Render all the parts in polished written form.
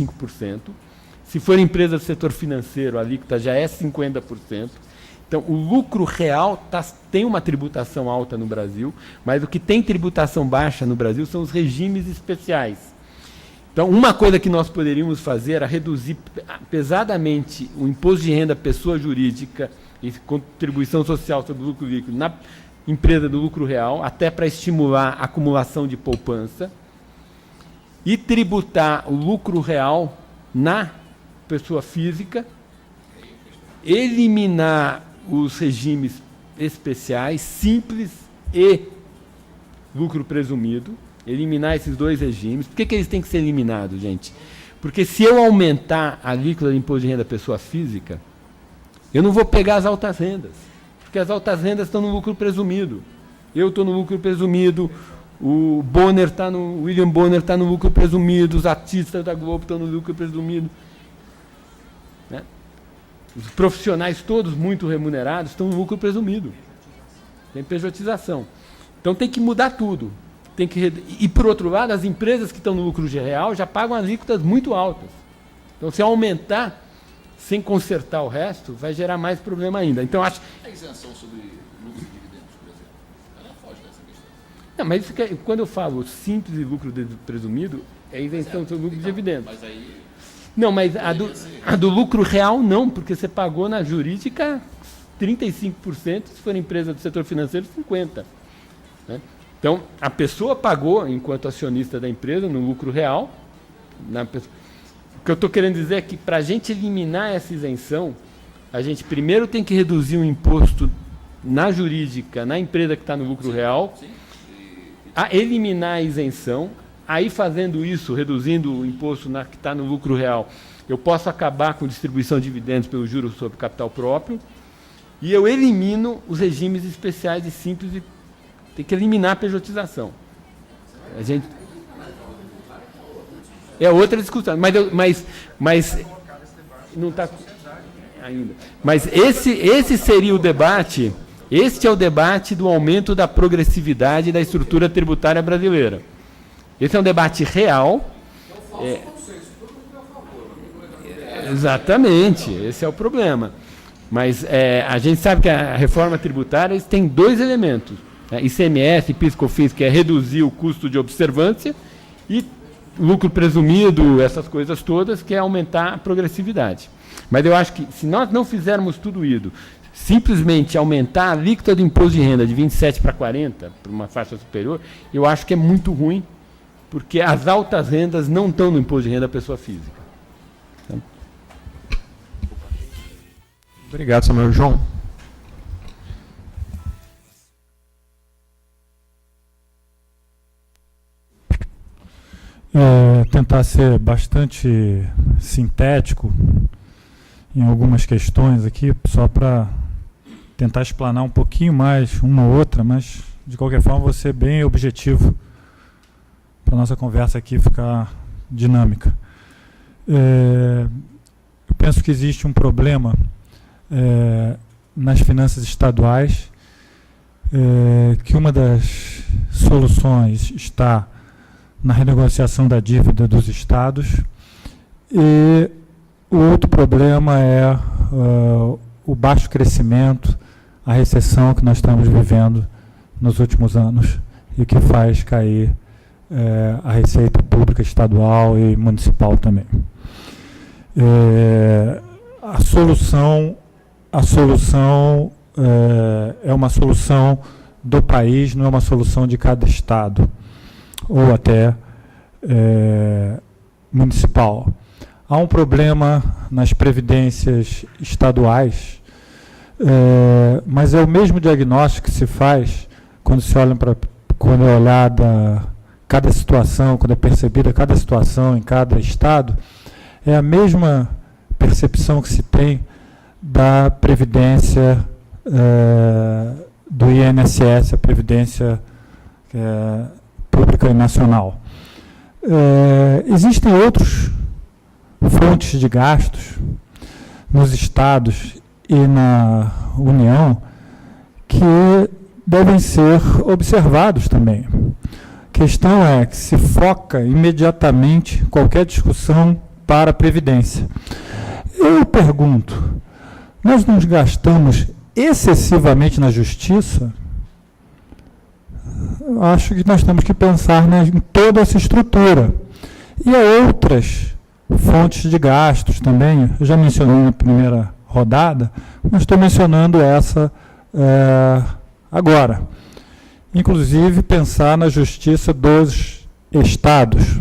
5%. Se for empresa do setor financeiro, a alíquota já é 50%. Então, o lucro real tem uma tributação alta no Brasil, mas o que tem tributação baixa no Brasil são os regimes especiais. Então, uma coisa que nós poderíamos fazer era reduzir pesadamente o imposto de renda pessoa jurídica e contribuição social sobre o lucro líquido na empresa do lucro real, até para estimular a acumulação de poupança, e tributar o lucro real na pessoa física, eliminar os regimes especiais, simples e lucro presumido, eliminar esses dois regimes. Por que eles têm que ser eliminados, gente? Porque se eu aumentar a alíquota de imposto de renda da pessoa física, eu não vou pegar as altas rendas, porque as altas rendas estão no lucro presumido. Eu estou no lucro presumido, o William Bonner está no lucro presumido, os artistas da Globo estão no lucro presumido. Né? Os profissionais todos muito remunerados estão no lucro presumido. Tem pejotização. Então tem que mudar tudo. E, por outro lado, as empresas que estão no lucro real já pagam alíquotas muito altas. Então, se aumentar, sem consertar o resto, vai gerar mais problema ainda. Então, acho... A isenção sobre lucros e dividendos, por exemplo, ela foge dessa questão. Não, mas isso quando eu falo simples e lucro presumido, é isenção sobre lucro e dividendos. Mas aí... Não, mas a do lucro real não, porque você pagou na jurídica 35%, se for empresa do setor financeiro, 50%. Né? Então, a pessoa pagou, enquanto acionista da empresa, no lucro real. O que eu estou querendo dizer é que, para a gente eliminar essa isenção, a gente primeiro tem que reduzir o imposto na jurídica, na empresa que está no lucro real, eliminar a isenção. Aí, fazendo isso, reduzindo o imposto que está no lucro real, eu posso acabar com distribuição de dividendos pelo juros sobre capital próprio, e eu elimino os regimes especiais e simples. Tem que eliminar a pejotização. A gente... É outra discussão, mas não está ainda. Mas esse seria o debate. Este é o debate do aumento da progressividade da estrutura tributária brasileira. Esse é um debate real. Exatamente, esse é o problema. Mas a gente sabe que a reforma tributária tem dois elementos. ICMS, PIS, COFINS, que é reduzir o custo de observância, e lucro presumido, essas coisas todas, que é aumentar a progressividade. Mas eu acho que, se nós não fizermos tudo isso, simplesmente aumentar a alíquota do imposto de renda de 27% para 40%, para uma faixa superior, eu acho que é muito ruim, porque as altas rendas não estão no imposto de renda da pessoa física. Então... Obrigado, Samuel. João. Tentar ser bastante sintético em algumas questões aqui, só para tentar explanar um pouquinho mais uma ou outra, mas, de qualquer forma, vou ser bem objetivo para a nossa conversa aqui ficar dinâmica. Eu penso que existe um problema nas finanças estaduais, que uma das soluções está na renegociação da dívida dos estados, e o outro problema é o baixo crescimento, a recessão que nós estamos vivendo nos últimos anos e que faz cair a receita pública estadual e municipal também. A solução é uma solução do país, não é uma solução de cada estado, ou até municipal. Há um problema nas previdências estaduais, mas é o mesmo diagnóstico que se faz quando se olha quando é olhada cada situação, quando é percebida cada situação em cada estado, é a mesma percepção que se tem da previdência do INSS, a previdência pública e nacional. Existem outros fontes de gastos nos estados e na União que devem ser observados também. A questão é que se foca imediatamente qualquer discussão para a Previdência. Eu pergunto, nós nos gastamos excessivamente na Justiça? Acho que nós temos que pensar em toda essa estrutura. E há outras fontes de gastos também, eu já mencionei na primeira rodada, mas estou mencionando essa agora. Inclusive, pensar na justiça dos estados.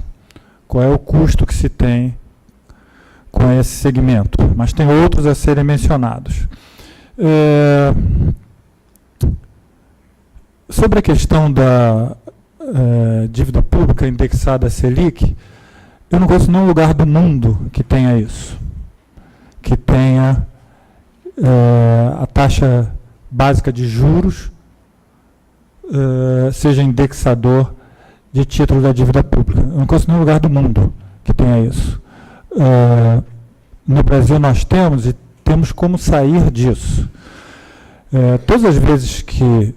Qual é o custo que se tem com esse segmento? Mas tem outros a serem mencionados. Sobre a questão da dívida pública indexada à Selic, eu não conheço nenhum lugar do mundo que tenha isso, que tenha a taxa básica de juros seja indexador de título da dívida pública. Eu não conheço nenhum lugar do mundo que tenha isso. No Brasil nós temos, e temos como sair disso. Todas as vezes que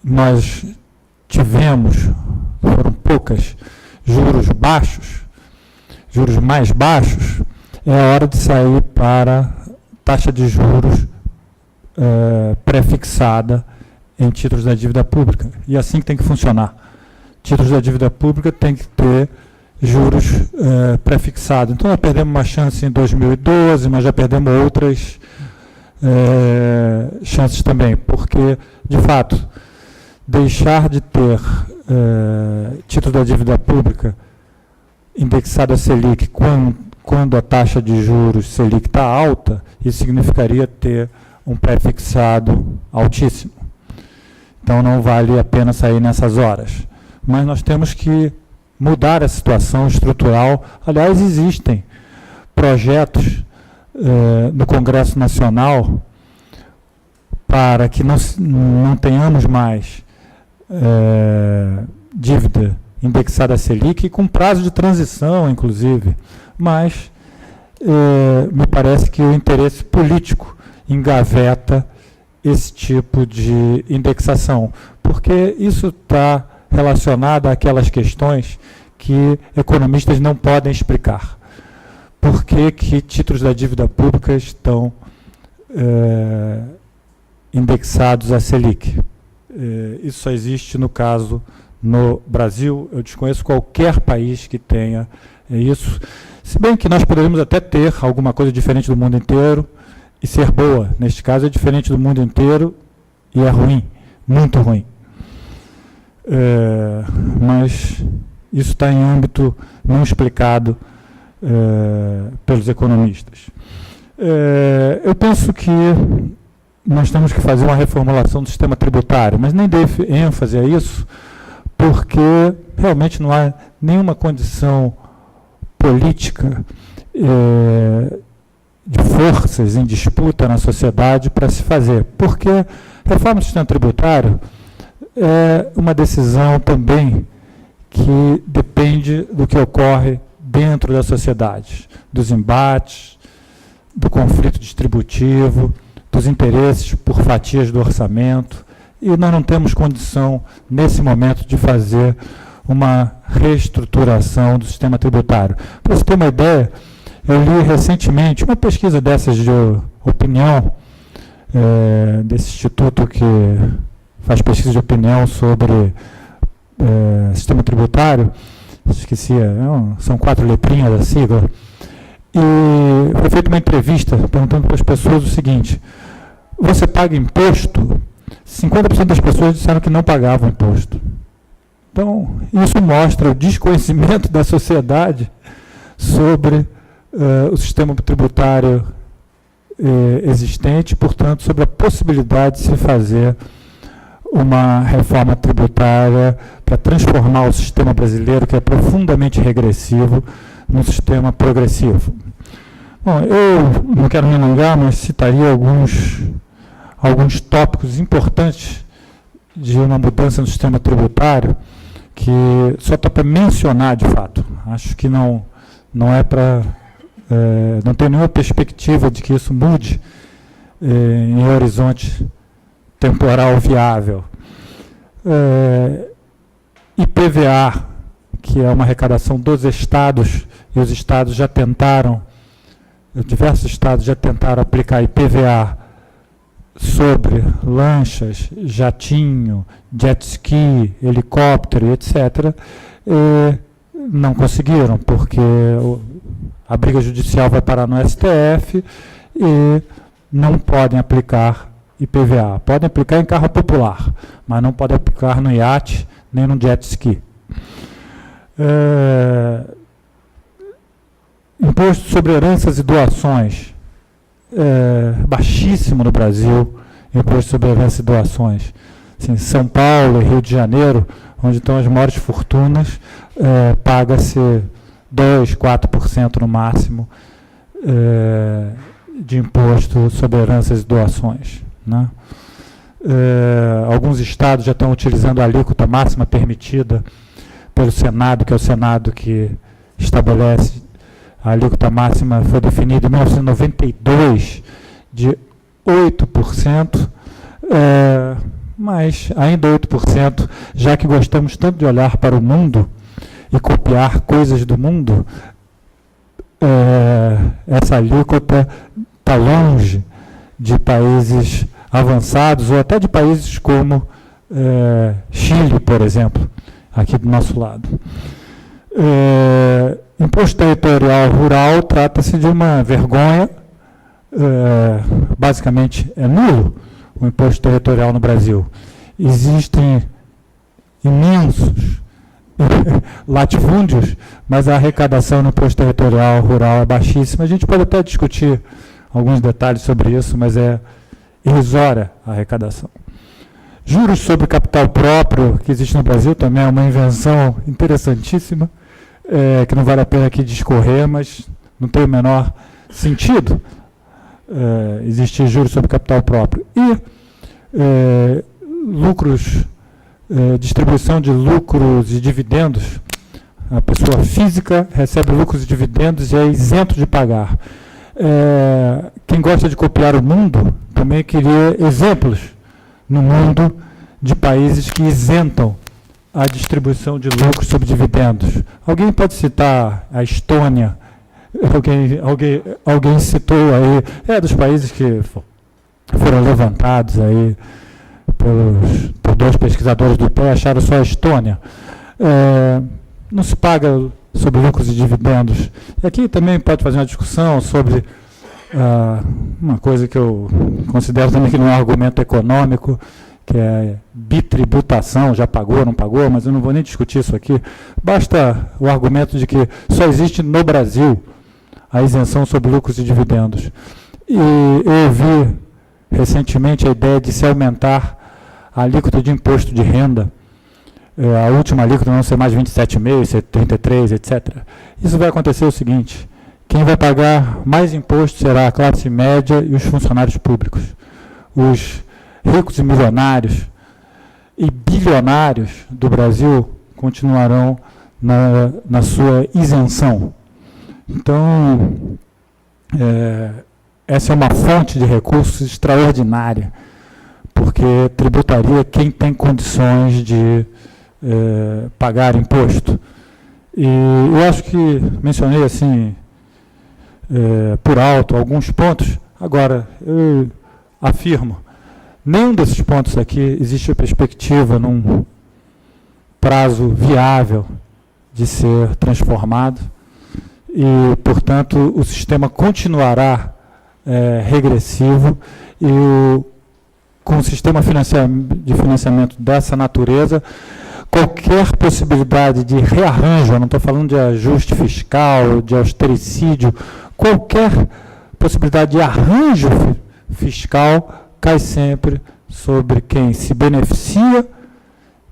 nós tivemos, foram poucas, juros baixos, juros mais baixos, é a hora de sair para taxa de juros pré-fixada em títulos da dívida pública. E é assim que tem que funcionar. Títulos da dívida pública tem que ter juros pré-fixados. Então, nós perdemos uma chance em 2012, mas já perdemos outras chances também, porque, de fato, deixar de ter títulos da dívida pública indexado a Selic quando a taxa de juros Selic está alta, isso significaria ter um pré-fixado altíssimo. Então, não vale a pena sair nessas horas. Mas nós temos que mudar a situação estrutural. Aliás, existem projetos no Congresso Nacional para que não tenhamos mais dívida indexada a Selic, com prazo de transição, inclusive. Mas me parece que o interesse político engaveta esse tipo de indexação, porque isso está relacionado àquelas questões que economistas não podem explicar. Por que títulos da dívida pública estão indexados a Selic? Isso só existe no caso no Brasil. Eu desconheço qualquer país que tenha isso, se bem que nós poderíamos até ter alguma coisa diferente do mundo inteiro e ser boa. Neste caso é diferente do mundo inteiro e é ruim, muito ruim. Mas isso está em âmbito não explicado pelos economistas. Eu penso que nós temos que fazer uma reformulação do sistema tributário, mas nem dei ênfase a isso, porque realmente não há nenhuma condição política de forças em disputa na sociedade para se fazer, porque a reforma do sistema tributário é uma decisão também que depende do que ocorre dentro da sociedade, dos embates, do conflito distributivo, dos interesses por fatias do orçamento, e nós não temos condição, nesse momento, de fazer uma reestruturação do sistema tributário. Para você ter uma ideia, eu li recentemente uma pesquisa dessas de opinião, desse instituto que faz pesquisa de opinião sobre sistema tributário, esqueci, são 4 letrinhas da sigla, e foi feita uma entrevista perguntando para as pessoas o seguinte: você paga imposto? 50% das pessoas disseram que não pagavam imposto. Então, isso mostra o desconhecimento da sociedade sobre o sistema tributário existente, portanto, sobre a possibilidade de se fazer uma reforma tributária para transformar o sistema brasileiro, que é profundamente regressivo, num sistema progressivo. Bom, eu não quero me alongar, mas citaria alguns tópicos importantes de uma mudança no sistema tributário, que só estou para mencionar de fato. Acho que não é para... não tem nenhuma perspectiva de que isso mude em horizonte temporal viável. IPVA, que é uma arrecadação dos estados, e os estados já tentaram, diversos estados já tentaram aplicar IPVA sobre lanchas, jatinho, jet ski, helicóptero, etc., e não conseguiram, porque a briga judicial vai parar no STF e não podem aplicar IPVA. Podem aplicar em carro popular, mas não podem aplicar no iate nem no jet ski. Imposto sobre heranças e doações, baixíssimo no Brasil, imposto sobre heranças e doações. Assim, São Paulo e Rio de Janeiro, onde estão as maiores fortunas, paga-se 2%, 4% no máximo de imposto sobre heranças e doações, né? Alguns estados já estão utilizando a alíquota máxima permitida pelo Senado, que é o Senado que estabelece a alíquota máxima, foi definida em 1992 de 8%, mas ainda 8%, já que gostamos tanto de olhar para o mundo e copiar coisas do mundo, essa alíquota está longe de países avançados, ou até de países como Chile, por exemplo, aqui do nosso lado. Imposto territorial rural trata-se de uma vergonha, basicamente é nulo o imposto territorial no Brasil. Existem imensos latifúndios, mas a arrecadação no imposto territorial rural é baixíssima. A gente pode até discutir alguns detalhes sobre isso, mas é irrisória a arrecadação. Juros sobre capital próprio, que existe no Brasil, também é uma invenção interessantíssima, que não vale a pena aqui discorrer, mas não tem o menor sentido existir juros sobre capital próprio. E lucros, distribuição de lucros e dividendos, a pessoa física recebe lucros e dividendos e é isento de pagar. Quem gosta de copiar o mundo também queria exemplos no mundo de países que isentam a distribuição de lucros sobre dividendos. Alguém pode citar a Estônia? Alguém citou aí, dos países que foram levantados aí por dois pesquisadores do IPE, acharam só a Estônia. Não se paga sobre lucros e dividendos. E aqui também pode fazer uma discussão sobre uma coisa que eu considero também que não é um argumento econômico, que é bitributação, já pagou, não pagou, mas eu não vou nem discutir isso aqui. Basta o argumento de que só existe no Brasil a isenção sobre lucros e dividendos. E eu ouvi recentemente a ideia de se aumentar a alíquota de imposto de renda, a última alíquota não ser mais 27,5%, ser 33%, etc. Isso vai acontecer o seguinte: quem vai pagar mais imposto será a classe média e os funcionários públicos. Os ricos e milionários e bilionários do Brasil continuarão na sua isenção. Então, essa é uma fonte de recursos extraordinária, porque tributaria quem tem condições de pagar imposto. E eu acho que mencionei assim, por alto, alguns pontos. Agora, eu afirmo, nenhum desses pontos aqui existe a perspectiva num prazo viável de ser transformado e, portanto, o sistema continuará regressivo e com o sistema de financiamento dessa natureza, qualquer possibilidade de rearranjo, eu não estou falando de ajuste fiscal, de austericídio, qualquer possibilidade de arranjo fiscal cai sempre sobre quem se beneficia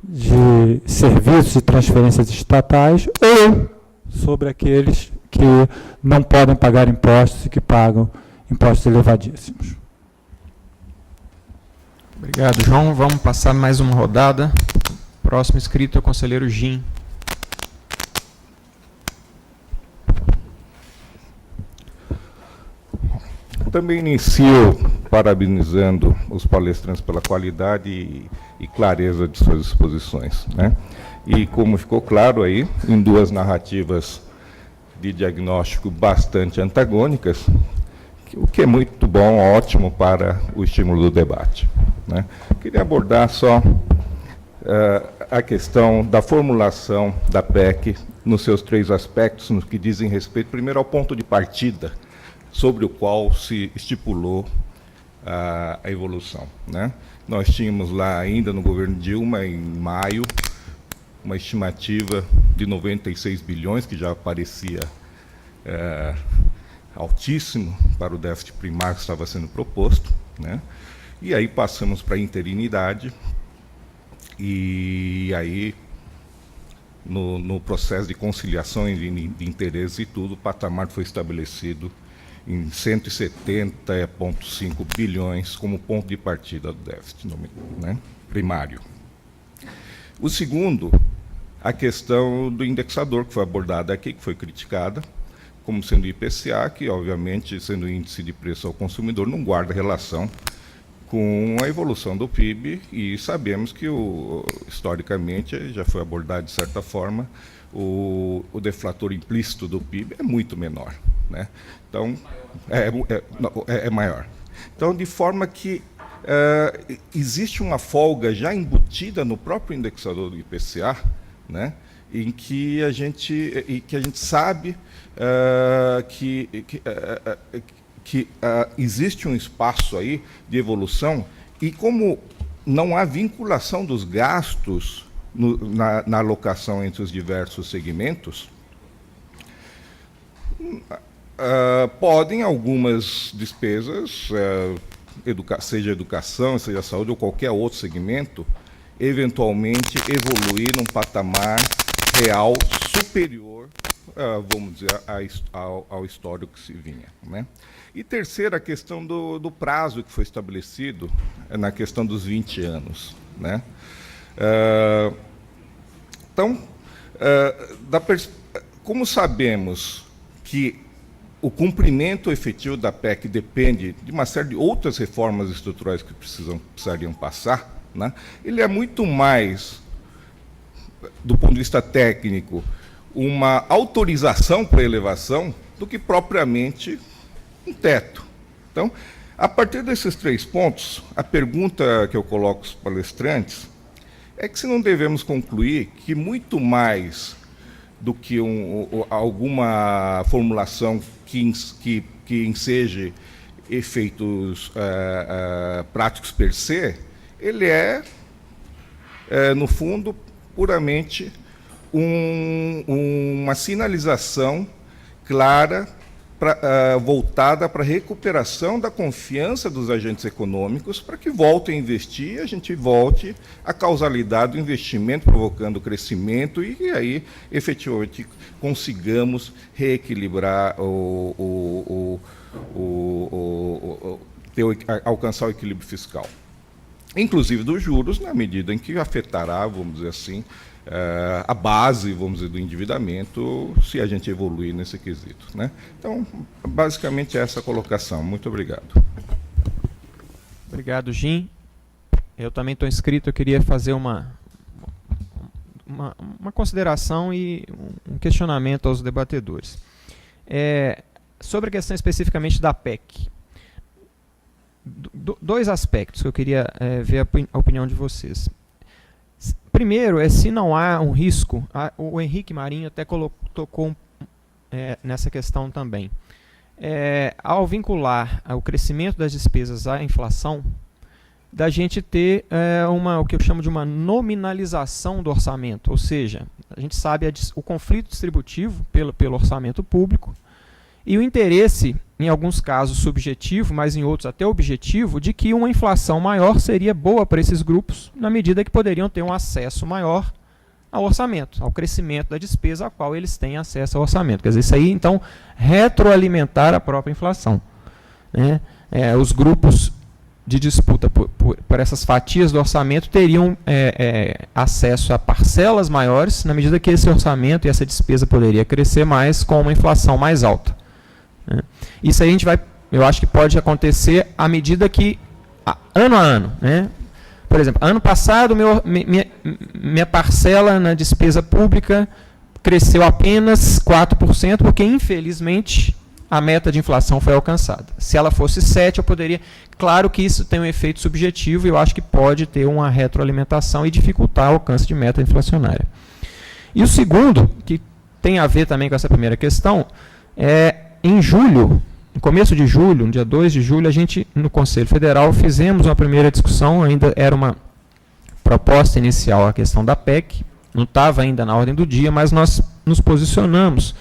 de serviços e transferências estatais ou sobre aqueles que não podem pagar impostos e que pagam impostos elevadíssimos. Obrigado, João. Vamos passar mais uma rodada. Próximo inscrito é o conselheiro Gim. Também inicio parabenizando os palestrantes pela qualidade e clareza de suas exposições, né? E como ficou claro aí, em duas narrativas de diagnóstico bastante antagônicas, o que é muito bom, ótimo para o estímulo do debate, né? Queria abordar só a questão da formulação da PEC nos seus 3 aspectos, no que dizem respeito, primeiro, ao ponto de partida, sobre o qual se estipulou a evolução, né? Nós tínhamos lá ainda no governo Dilma, em maio, uma estimativa de 96 bilhões, que já parecia altíssimo para o déficit primário que estava sendo proposto, né? E aí passamos para a interinidade, e aí, no processo de conciliação de interesses e tudo, o patamar foi estabelecido em 170,5 bilhões como ponto de partida do déficit, né, primário. O segundo, a questão do indexador, que foi abordada aqui, que foi criticada, como sendo o IPCA, que, obviamente, sendo o índice de preço ao consumidor, não guarda relação com a evolução do PIB, e sabemos que, historicamente, já foi abordado de certa forma, o deflator implícito do PIB é muito menor, né? Então, é maior. Então, de forma que existe uma folga já embutida no próprio indexador do IPCA, né, em que a gente sabe que existe um espaço aí de evolução, e como não há vinculação dos gastos na alocação entre os diversos segmentos, podem algumas despesas, seja educação, seja saúde ou qualquer outro segmento, eventualmente evoluir num patamar real superior, vamos dizer, ao histórico que se vinha, né? E terceira, a questão do prazo que foi estabelecido, na questão dos 20 anos, né? Então, como sabemos que o cumprimento efetivo da PEC depende de uma série de outras reformas estruturais que precisariam passar, né, ele é muito mais, do ponto de vista técnico, uma autorização para elevação do que propriamente um teto. Então, a partir desses 3 pontos, a pergunta que eu coloco aos palestrantes é que se não devemos concluir que muito mais do que alguma formulação que enseje efeitos práticos per se, ele no fundo, puramente uma sinalização clara voltada para a recuperação da confiança dos agentes econômicos, para que voltem a investir e a gente volte à causalidade do investimento, provocando crescimento, e aí, efetivamente, consigamos reequilibrar, alcançar o equilíbrio fiscal. Inclusive dos juros, na medida em que afetará, vamos dizer assim, a base, vamos dizer, do endividamento, se a gente evoluir nesse quesito, né? Então, basicamente, essa colocação. Muito obrigado. Obrigado, Jim. Eu também estou inscrito, eu queria fazer uma consideração e um questionamento aos debatedores. Sobre a questão especificamente da PEC. 2 aspectos que eu queria ver a opinião de vocês. Primeiro, se não há um risco, o Henrique Marinho até tocou nessa questão também. Ao vincular o crescimento das despesas à inflação, da gente ter o que eu chamo de uma nominalização do orçamento, ou seja, a gente sabe o conflito distributivo pelo orçamento público e o interesse, em alguns casos subjetivo, mas em outros até objetivo, de que uma inflação maior seria boa para esses grupos, na medida que poderiam ter um acesso maior ao orçamento, ao crescimento da despesa a qual eles têm acesso ao orçamento. Quer dizer, isso aí, então, retroalimentar a própria inflação, né? Os grupos de disputa por essas fatias do orçamento teriam acesso a parcelas maiores, na medida que esse orçamento e essa despesa poderia crescer mais com uma inflação mais alta. Isso aí eu acho que pode acontecer à medida que, ano a ano, né? Por exemplo, ano passado, minha parcela na despesa pública cresceu apenas 4%, porque, infelizmente, a meta de inflação foi alcançada. Se ela fosse 7%, eu poderia... Claro que isso tem um efeito subjetivo e eu acho que pode ter uma retroalimentação e dificultar o alcance de meta inflacionária. E o segundo, que tem a ver também com essa primeira questão, em julho, no começo de julho, no dia 2 de julho, a gente, no Conselho Federal, fizemos uma primeira discussão, ainda era uma proposta inicial a questão da PEC, não estava ainda na ordem do dia, mas nós nos posicionamos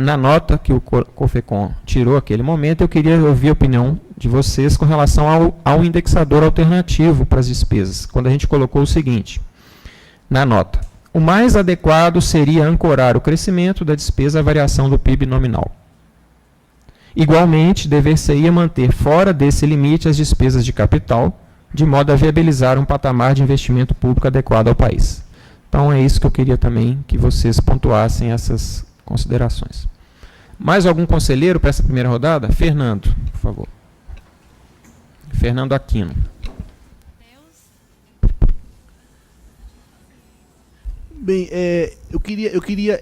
na nota que o COFECON tirou naquele momento. Eu queria ouvir a opinião de vocês com relação ao indexador alternativo para as despesas, quando a gente colocou o seguinte, na nota: o mais adequado seria ancorar o crescimento da despesa à variação do PIB nominal. Igualmente, dever-se-ia manter fora desse limite as despesas de capital, de modo a viabilizar um patamar de investimento público adequado ao país. Então, é isso que eu queria também que vocês pontuassem essas considerações. Mais algum conselheiro para essa primeira rodada? Fernando, por favor. Fernando Aquino. Bem, eu queria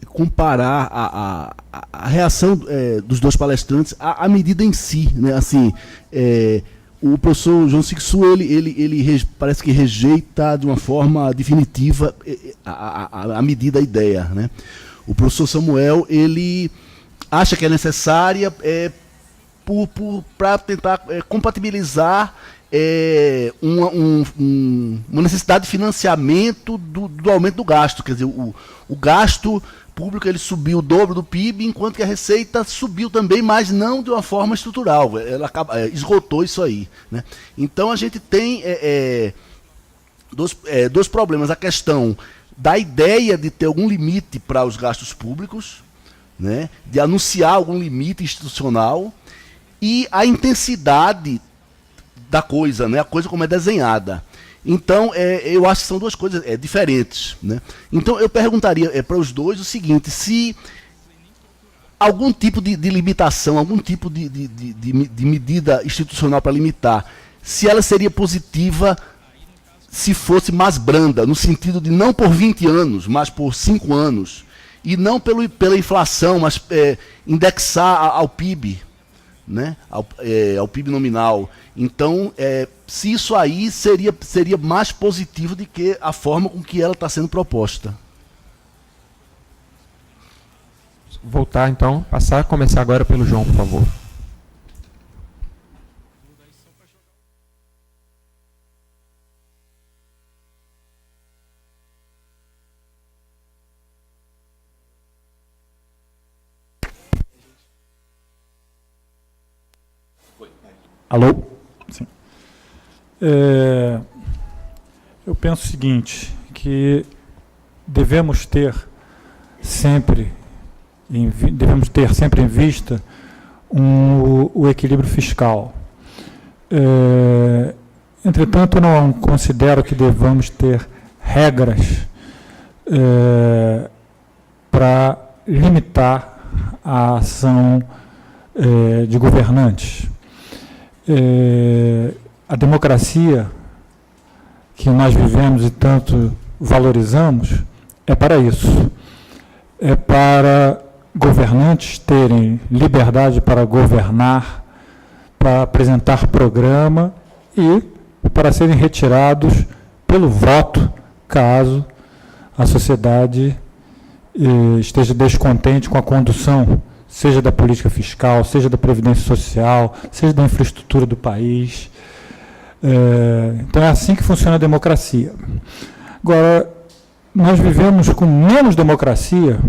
comparar a reação dos dois palestrantes à medida em si, né? Assim, o professor João Sixu, ele parece que rejeita de uma forma definitiva a medida, a ideia, né? O professor Samuel, ele acha que é necessária para tentar compatibilizar uma necessidade de financiamento do aumento do gasto. Quer dizer, o gasto público ele subiu o dobro do PIB, enquanto que a receita subiu também, mas não de uma forma estrutural. Ela esgotou isso aí, né? Então a gente tem dois problemas. A questão da ideia de ter algum limite para os gastos públicos, né? De anunciar algum limite institucional, e a intensidade da coisa, né? A coisa como é desenhada. Então, eu acho que são duas coisas diferentes, né? Então, eu perguntaria para os dois o seguinte: se algum tipo de limitação, algum tipo de medida institucional para limitar, se ela seria positiva se fosse mais branda, no sentido de não por 20 anos, mas por 5 anos, e não pela inflação, mas indexar ao PIB, né? Ao PIB nominal. Então, se isso aí seria mais positivo do que a forma com que ela está sendo proposta. Voltar, então, começar agora pelo João, por favor. Alô? Sim. Eu penso o seguinte, que devemos ter sempre em vista o equilíbrio fiscal. Entretanto, eu não considero que devamos ter regras para limitar a ação de governantes. A democracia que nós vivemos e tanto valorizamos é para isso. É para governantes terem liberdade para governar, para apresentar programa e para serem retirados pelo voto, caso a sociedade esteja descontente com a condução, seja da política fiscal, seja da previdência social, seja da infraestrutura do país. Então é assim que funciona a democracia. Agora, nós vivemos com menos democracia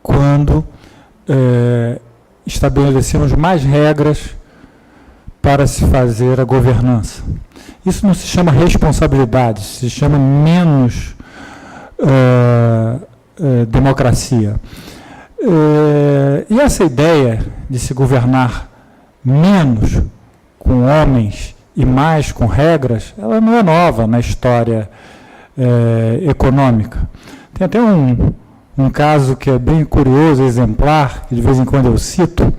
quando estabelecemos mais regras para se fazer a governança. Isso não se chama responsabilidade, se chama menos democracia. E essa ideia de se governar menos com homens e mais com regras, ela não é nova na história econômica. Tem até um caso que é bem curioso, exemplar, que de vez em quando eu cito,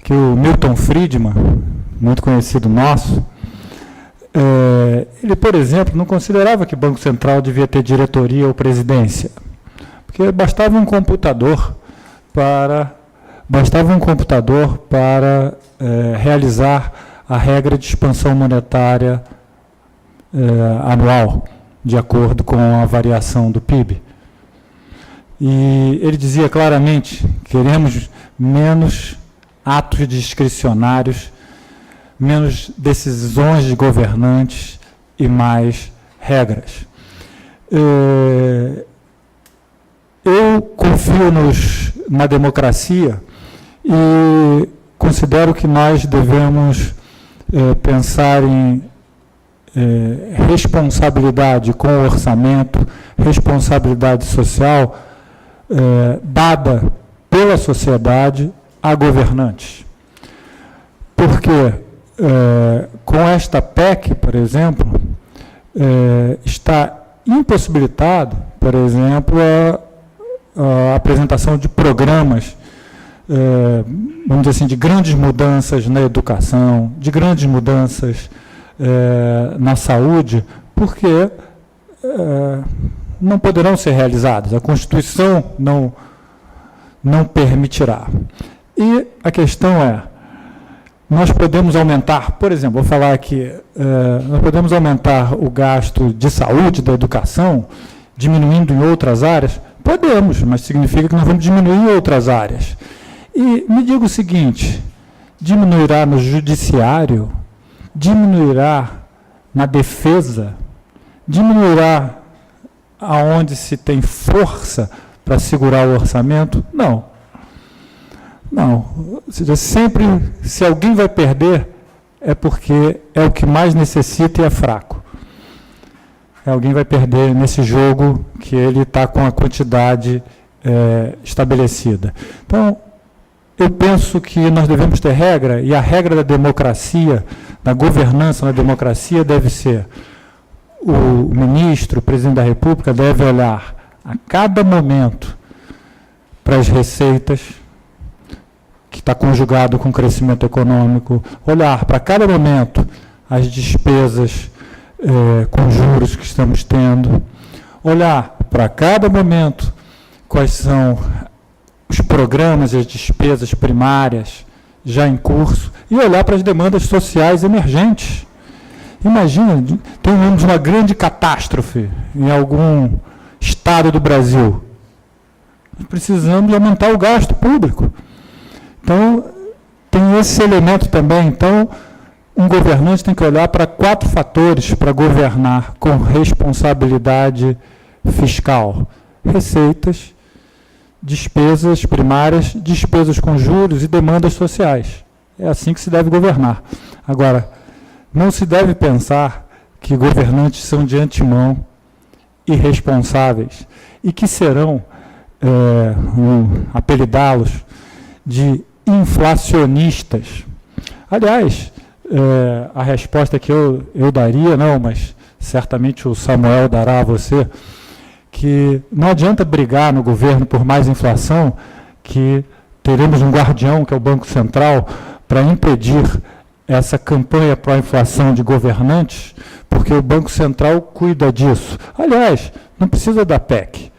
que o Milton Friedman, muito conhecido nosso, Ele, por exemplo, não considerava que o Banco Central devia ter diretoria ou presidência, porque bastava um computador para realizar a regra de expansão monetária anual, de acordo com a variação do PIB. E ele dizia claramente: queremos menos atos discricionários, menos decisões de governantes e mais regras. Eu confio na democracia e considero que nós devemos pensar em responsabilidade com o orçamento, responsabilidade social dada pela sociedade a governantes. Porque com esta PEC, por exemplo, está impossibilitado, por exemplo, a apresentação de programas, vamos dizer assim, de grandes mudanças na educação, de grandes mudanças na saúde, porque não poderão ser realizadas. A Constituição não permitirá. E a questão é, nós podemos aumentar, por exemplo, vou falar aqui, nós podemos aumentar o gasto de saúde, da educação, diminuindo em outras áreas? Podemos, mas significa que nós vamos diminuir em outras áreas. E me diga o seguinte: diminuirá no judiciário, diminuirá na defesa, diminuirá aonde se tem força para segurar o orçamento? Não. Não. Ou seja, sempre, se alguém vai perder, é porque é o que mais necessita e é fraco. Alguém vai perder nesse jogo que ele está com a quantidade estabelecida. Então, eu penso que nós devemos ter regra, e a regra da democracia, da governança na democracia, deve ser: o ministro, o presidente da República, deve olhar a cada momento para as receitas, que está conjugado com o crescimento econômico, olhar para cada momento as despesas com juros que estamos tendo, olhar para cada momento quais são os programas e as despesas primárias já em curso, e olhar para as demandas sociais emergentes. Imagina, temos uma grande catástrofe em algum estado do Brasil. Nós precisamos aumentar o gasto público. Então, tem esse elemento também. Então, um governante tem que olhar para 4 fatores para governar com responsabilidade fiscal: receitas, despesas primárias, despesas com juros e demandas sociais. É assim que se deve governar. Agora, não se deve pensar que governantes são de antemão irresponsáveis e que serão, apelidá-los de inflacionistas. Aliás, a resposta que eu daria, não, mas certamente o Samuel dará a você, que não adianta brigar no governo por mais inflação, que teremos um guardião, que é o Banco Central, para impedir essa campanha pró-inflação de governantes, porque o Banco Central cuida disso. Aliás, não precisa da PEC.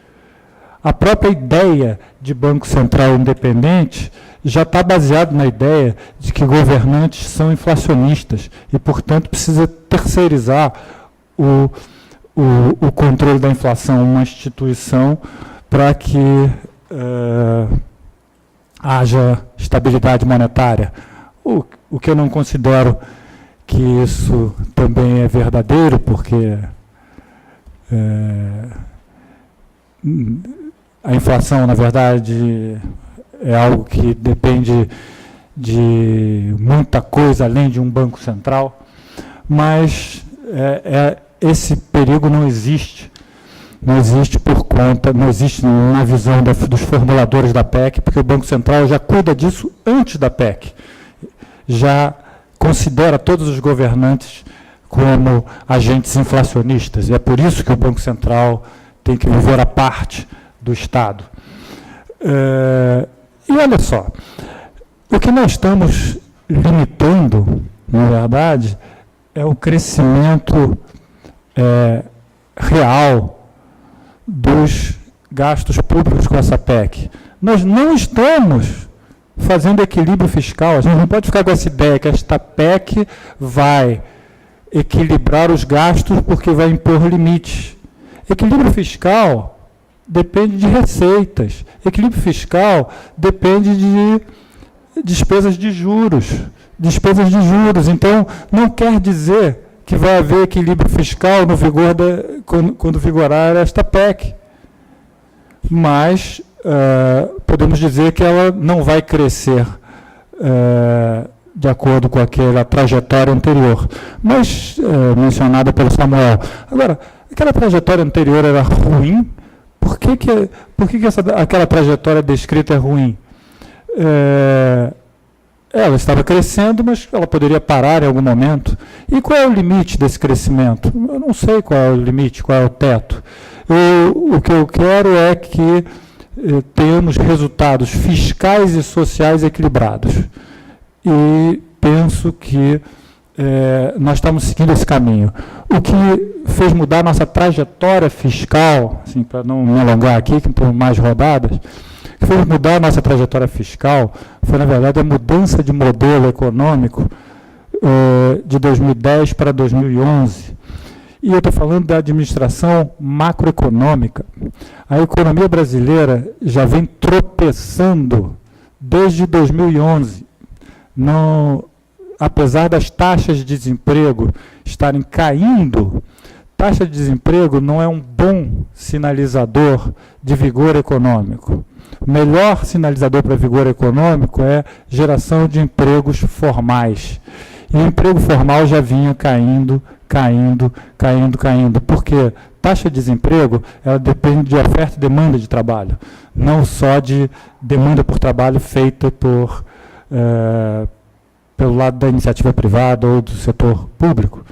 A própria ideia de Banco Central independente já está baseada na ideia de que governantes são inflacionistas e, portanto, precisa terceirizar o controle da inflação, uma instituição, para que haja estabilidade monetária. O que eu não considero que isso também é verdadeiro, porque a inflação, na verdade, é algo que depende de muita coisa além de um banco central, mas esse perigo não existe. Não existe por conta, não existe na visão dos formuladores da PEC, porque o Banco Central já cuida disso antes da PEC. Já considera todos os governantes como agentes inflacionistas. E é por isso que o Banco Central tem que viver à parte do Estado. E olha só, o que nós estamos limitando, na verdade, é o crescimento real dos gastos públicos com essa PEC. Nós não estamos fazendo equilíbrio fiscal. A gente não pode ficar com essa ideia que esta PEC vai equilibrar os gastos porque vai impor limites. Equilíbrio fiscal depende de receitas. Equilíbrio fiscal depende de despesas de juros. Despesas de juros. Então, não quer dizer que vai haver equilíbrio fiscal no vigor quando vigorar esta PEC. Mas podemos dizer que ela não vai crescer de acordo com aquela trajetória anterior, mas mencionada pelo Samuel. Agora, aquela trajetória anterior era ruim? Por que aquela trajetória descrita é ruim? Ela estava crescendo, mas ela poderia parar em algum momento. E qual é o limite desse crescimento? Eu não sei qual é o limite, qual é o teto. O que eu quero é que tenhamos resultados fiscais e sociais equilibrados. E penso que nós estamos seguindo esse caminho. O que fez mudar nossa trajetória fiscal, assim, para não me alongar aqui, que por mais rodadas, o que fez mudar nossa trajetória fiscal foi, na verdade, a mudança de modelo econômico de 2010 para 2011. E eu estou falando da administração macroeconômica. A economia brasileira já vem tropeçando desde 2011. Não, apesar das taxas de desemprego estarem caindo, taxa de desemprego não é um bom sinalizador de vigor econômico. O melhor sinalizador para vigor econômico é geração de empregos formais. E o emprego formal já vinha caindo. Porque taxa de desemprego ela depende de oferta e demanda de trabalho, não só de demanda por trabalho feita pelo lado da iniciativa privada ou do setor público.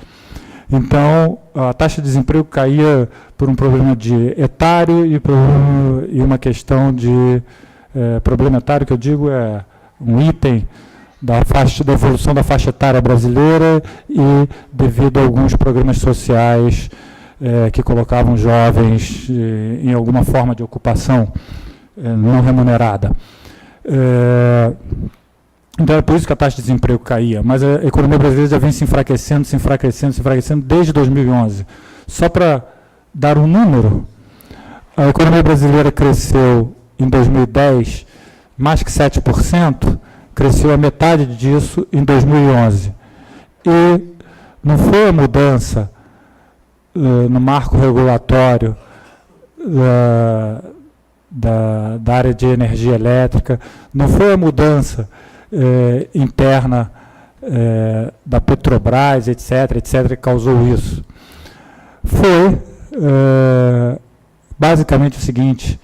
Então, a taxa de desemprego caía por um problema de etário e uma questão de problema etário, que eu digo é um item da evolução da faixa etária brasileira e devido a alguns programas sociais que colocavam jovens em alguma forma de ocupação não remunerada. Então é por isso que a taxa de desemprego caía, mas a economia brasileira já vem se enfraquecendo desde 2011. Só para dar um número, a economia brasileira cresceu em 2010 mais que 7%, cresceu a metade disso em 2011. E não foi a mudança no marco regulatório da área de energia elétrica, não foi a mudança interna da Petrobras, etc., que causou isso. Foi basicamente o seguinte: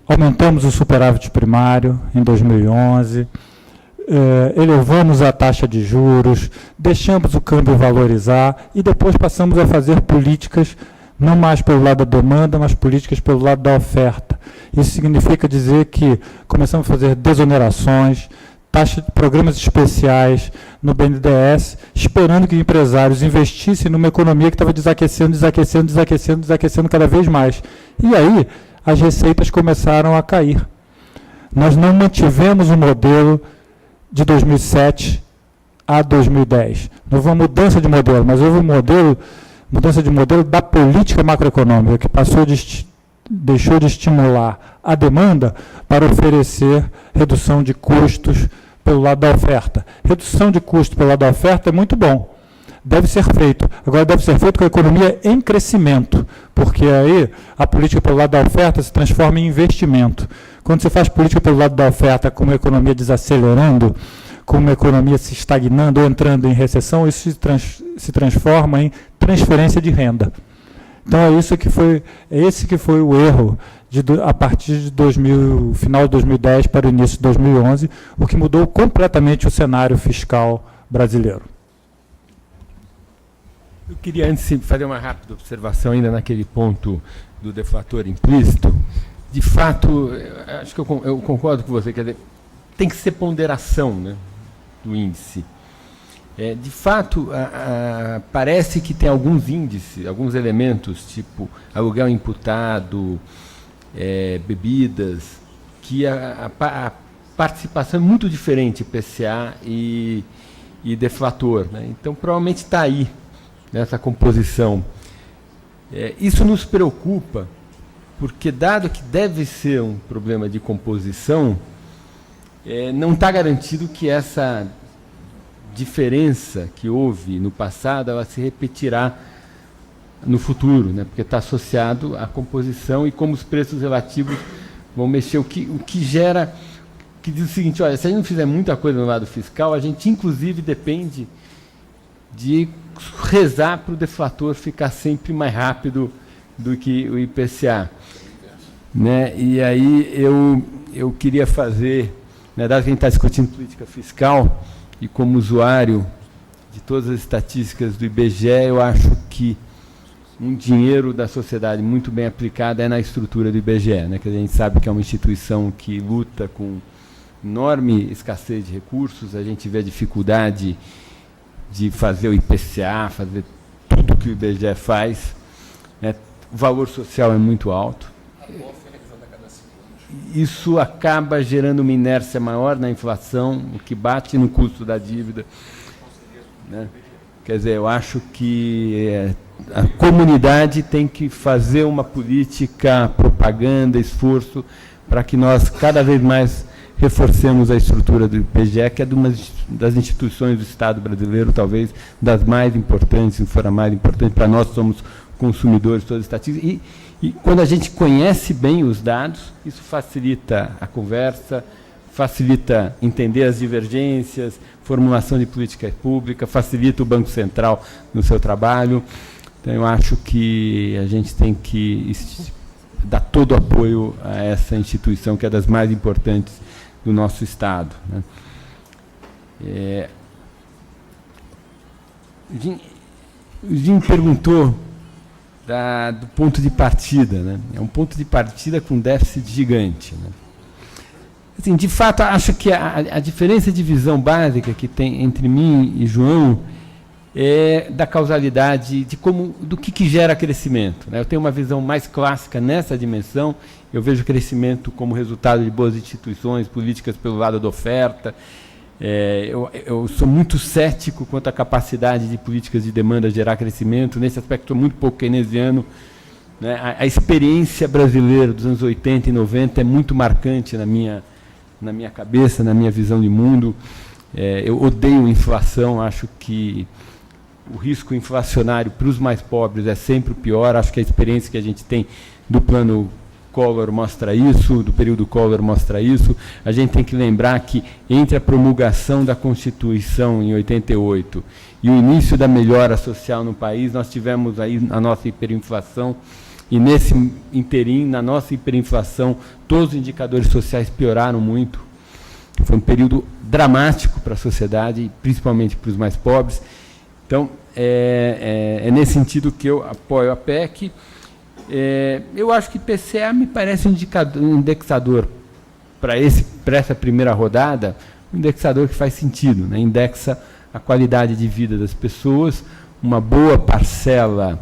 aumentamos o superávit primário em 2011, elevamos a taxa de juros, deixamos o câmbio valorizar e depois passamos a fazer políticas não mais pelo lado da demanda, mas políticas pelo lado da oferta. Isso significa dizer que começamos a fazer desonerações, programas especiais no BNDES, esperando que empresários investissem numa economia que estava desaquecendo cada vez mais. E aí as receitas começaram a cair. Nós não mantivemos o modelo de 2007 a 2010. Não houve uma mudança de modelo, mas houve mudança de modelo da política macroeconômica, que deixou de estimular a demanda para oferecer redução de custos pelo lado da oferta. Redução de custo pelo lado da oferta é muito bom. Deve ser feito. Agora deve ser feito com a economia em crescimento, porque aí a política pelo lado da oferta se transforma em investimento. Quando você faz política pelo lado da oferta com uma economia desacelerando, com uma economia se estagnando ou entrando em recessão, isso se transforma em transferência de renda. Então esse que foi o erro a partir de final de 2010 para o início de 2011, o que mudou completamente o cenário fiscal brasileiro. Eu queria antes fazer uma rápida observação ainda naquele ponto do deflator implícito. De fato, acho que eu concordo com você, quer dizer, tem que ser ponderação, né, do índice. De fato, parece que tem alguns índices, alguns elementos, tipo aluguel imputado, bebidas, que a participação é muito diferente, IPCA e deflator, né? Então, provavelmente está aí, nessa composição. Isso nos preocupa, porque, dado que deve ser um problema de composição, não está garantido que essa diferença que houve no passado ela se repetirá no futuro, né? Porque está associado à composição e como os preços relativos vão mexer, o que gera, que diz o seguinte: olha, se a gente não fizer muita coisa no lado fiscal, a gente inclusive depende de rezar para o deflator ficar sempre mais rápido do que o IPCA, né? E aí eu queria fazer, né, dado que a gente está discutindo política fiscal, e como usuário de todas as estatísticas do IBGE, eu acho que um dinheiro da sociedade muito bem aplicado é na estrutura do IBGE, né? Que a gente sabe que é uma instituição que luta com enorme escassez de recursos, a gente vê a dificuldade de fazer o IPCA, fazer tudo que o IBGE faz, né? O valor social é muito alto. Isso acaba gerando uma inércia maior na inflação, o que bate no custo da dívida, né? Quer dizer, eu acho que a comunidade tem que fazer uma política, propaganda, esforço, para que nós cada vez mais reforcemos a estrutura do IBGE, que é de uma das instituições do Estado brasileiro, talvez das mais importantes, se for a mais importante, para nós somos consumidores de todas as estatísticas, e quando a gente conhece bem os dados, isso facilita a conversa, facilita entender as divergências, formulação de política pública, facilita o Banco Central no seu trabalho. Então, eu acho que a gente tem que dar todo o apoio a essa instituição, que é das mais importantes do nosso Estado, né? O Jim perguntou do ponto de partida, né? É um ponto de partida com déficit gigante, né? Assim, de fato, acho que a diferença de visão básica que tem entre mim e João é da causalidade, do que gera crescimento, né? Eu tenho uma visão mais clássica nessa dimensão. Eu vejo o crescimento como resultado de boas instituições, políticas pelo lado da oferta. Eu sou muito cético quanto à capacidade de políticas de demanda gerar crescimento. Nesse aspecto, sou muito pouco keynesiano, né? A experiência brasileira dos anos 80 e 90 é muito marcante na minha cabeça, na minha visão de mundo. Eu odeio inflação, acho que o risco inflacionário para os mais pobres é sempre o pior. Acho que a experiência que a gente tem do plano Collor mostra isso, do período Collor mostra isso. A gente tem que lembrar que entre a promulgação da Constituição em 88 e o início da melhora social no país, nós tivemos aí a nossa hiperinflação, e nesse interim, na nossa hiperinflação, todos os indicadores sociais pioraram muito. Foi um período dramático para a sociedade, principalmente para os mais pobres. Então, é nesse sentido que eu apoio a PEC. Eu acho que IPCA me parece um indexador para essa primeira rodada, um indexador que faz sentido, né? Indexa a qualidade de vida das pessoas, uma boa parcela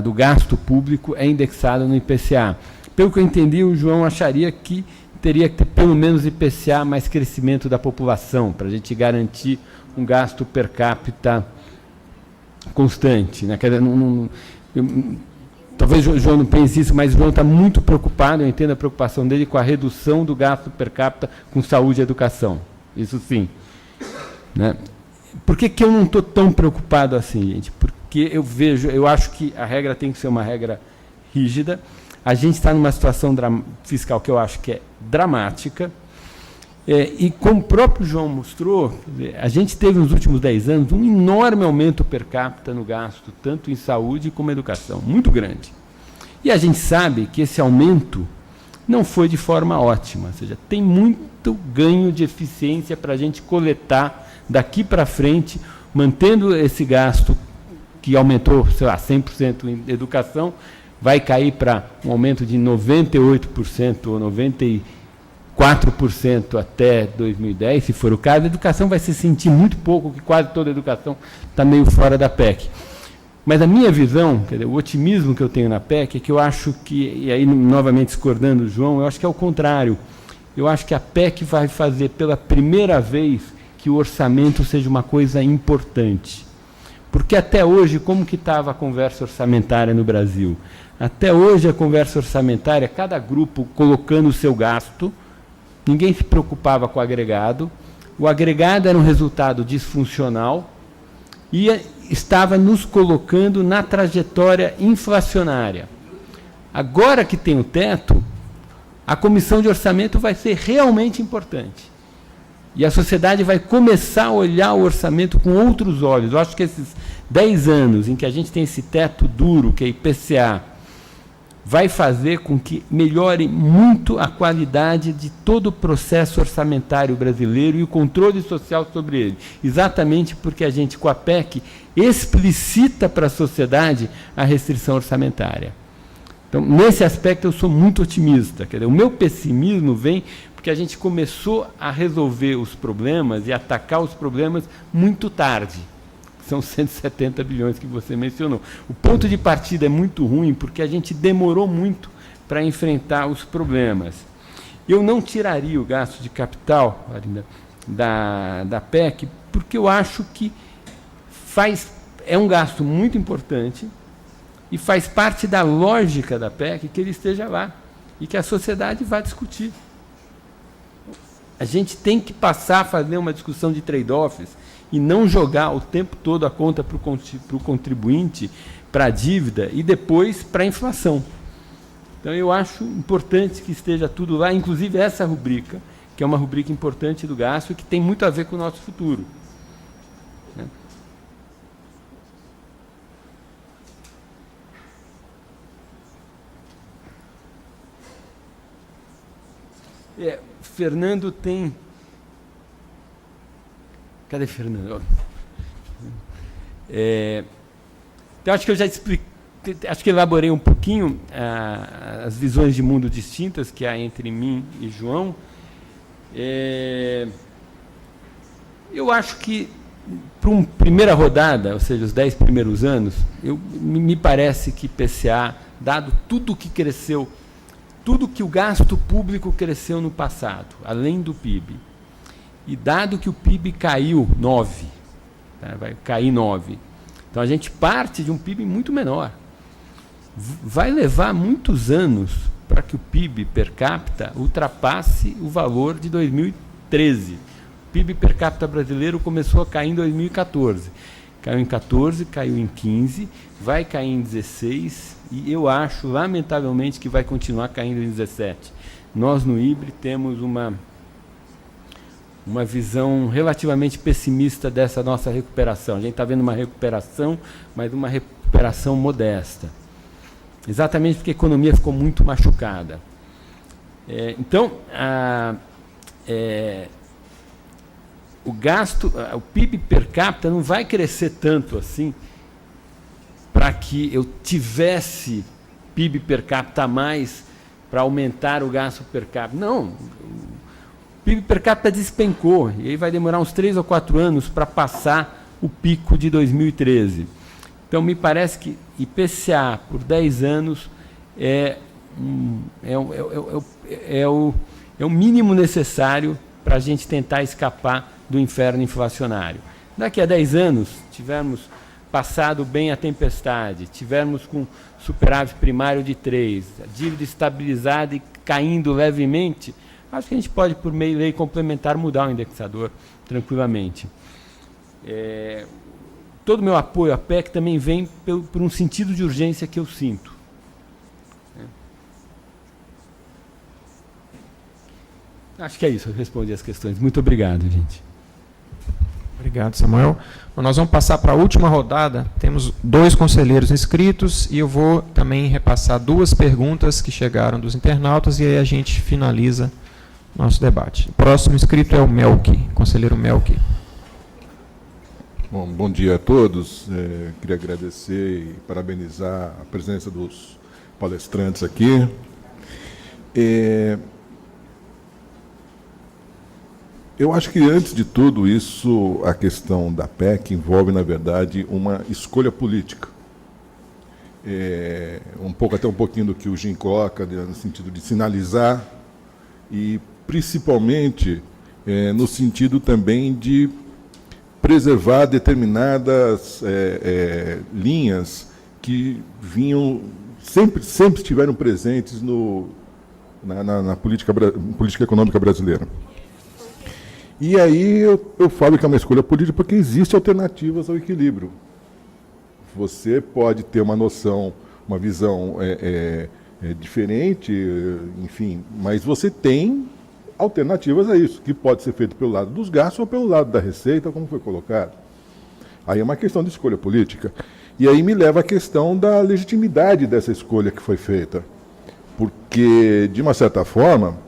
do gasto público é indexada no IPCA. Pelo que eu entendi, o João acharia que teria que ter pelo menos IPCA mais crescimento da população, para a gente garantir um gasto per capita constante, né? Quer dizer, talvez o João não pense isso, mas o João está muito preocupado, eu entendo a preocupação dele com a redução do gasto per capita com saúde e educação. Isso sim, né? Por que eu não estou tão preocupado assim, gente? Porque eu acho que a regra tem que ser uma regra rígida. A gente está numa situação fiscal que eu acho que é dramática. E como o próprio João mostrou, a gente teve nos últimos 10 anos um enorme aumento per capita no gasto, tanto em saúde como em educação, muito grande. E a gente sabe que esse aumento não foi de forma ótima, ou seja, tem muito ganho de eficiência para a gente coletar daqui para frente, mantendo esse gasto que aumentou, sei lá, 100% em educação, vai cair para um aumento de 98% ou 98%, 4% até 2010, se for o caso, a educação vai se sentir muito pouco, que quase toda a educação está meio fora da PEC. Mas a minha visão, quer dizer, o otimismo que eu tenho na PEC é que eu acho que, e aí novamente discordando do João, eu acho que é o contrário. Eu acho que a PEC vai fazer pela primeira vez que o orçamento seja uma coisa importante. Porque até hoje, como que estava a conversa orçamentária no Brasil? Até hoje a conversa orçamentária, cada grupo colocando o seu gasto, ninguém se preocupava com o agregado era um resultado disfuncional e estava nos colocando na trajetória inflacionária. Agora que tem o teto, a comissão de orçamento vai ser realmente importante. E a sociedade vai começar a olhar o orçamento com outros olhos. Eu acho que esses 10 anos em que a gente tem esse teto duro, que é IPCA, vai fazer com que melhore muito a qualidade de todo o processo orçamentário brasileiro e o controle social sobre ele. Exatamente porque a gente, com a PEC, explicita para a sociedade a restrição orçamentária. Então, nesse aspecto, eu sou muito otimista. Quer dizer, o meu pessimismo vem porque a gente começou a resolver os problemas e atacar os problemas muito tarde. São 170 bilhões que você mencionou. O ponto de partida é muito ruim porque a gente demorou muito para enfrentar os problemas. Eu não tiraria o gasto de capital da PEC porque eu acho que é um gasto muito importante e faz parte da lógica da PEC que ele esteja lá e que a sociedade vá discutir. A gente tem que passar a fazer uma discussão de trade-offs e não jogar o tempo todo a conta para o contribuinte, para a dívida e depois para a inflação. Então, eu acho importante que esteja tudo lá, inclusive essa rubrica, que é uma rubrica importante do gasto e que tem muito a ver com o nosso futuro. Fernando tem... Cadê Fernando? Então, acho que eu já expliquei, acho que elaborei um pouquinho as visões de mundo distintas que há entre mim e João. Eu acho que, para uma primeira rodada, ou seja, os 10 primeiros anos, me parece que PCA, dado tudo que cresceu, tudo que o gasto público cresceu no passado, além do PIB, e dado que o PIB caiu 9, tá, vai cair 9, então a gente parte de um PIB muito menor. Vai levar muitos anos para que o PIB per capita ultrapasse o valor de 2013. O PIB per capita brasileiro começou a cair em 2014. Caiu em 14, caiu em 15, vai cair em 16 e eu acho, lamentavelmente, que vai continuar caindo em 17. Nós, no IBRE, temos uma visão relativamente pessimista dessa nossa recuperação. A gente está vendo uma recuperação, mas uma recuperação modesta. Exatamente porque a economia ficou muito machucada. Então, o gasto, o PIB per capita não vai crescer tanto assim para que eu tivesse PIB per capita a mais para aumentar o gasto per capita. Não, o PIB per capita despencou e aí vai demorar uns 3 ou 4 anos para passar o pico de 2013. Então, me parece que IPCA por 10 anos é o mínimo necessário para a gente tentar escapar do inferno inflacionário. Daqui a 10 anos, tivermos passado bem a tempestade, tivermos com superávit primário de 3, a dívida estabilizada e caindo levemente, acho que a gente pode, por meio de lei complementar, mudar o indexador tranquilamente. Todo o meu apoio à PEC também vem por um sentido de urgência que eu sinto. Acho que é isso, eu respondi as questões. Muito obrigado, gente. Obrigado, Samuel. Bom, nós vamos passar para a última rodada. Temos 2 conselheiros inscritos e eu vou também repassar 2 perguntas que chegaram dos internautas e aí a gente finaliza nosso debate. O próximo inscrito é o Melqui, conselheiro Melqui. Bom dia a todos. Queria agradecer e parabenizar a presença dos palestrantes aqui. Eu acho que, antes de tudo isso, a questão da PEC envolve, na verdade, uma escolha política. Até um pouquinho do que o Jim coloca, no sentido de sinalizar, e principalmente no sentido também de preservar determinadas linhas que vinham, sempre estiveram presentes na política econômica brasileira. E aí eu falo que é uma escolha política porque existem alternativas ao equilíbrio. Você pode ter uma noção, uma visão diferente, enfim, mas você tem alternativas a isso, que pode ser feito pelo lado dos gastos ou pelo lado da receita, como foi colocado. Aí é uma questão de escolha política. E aí me leva à questão da legitimidade dessa escolha que foi feita. Porque, de uma certa forma,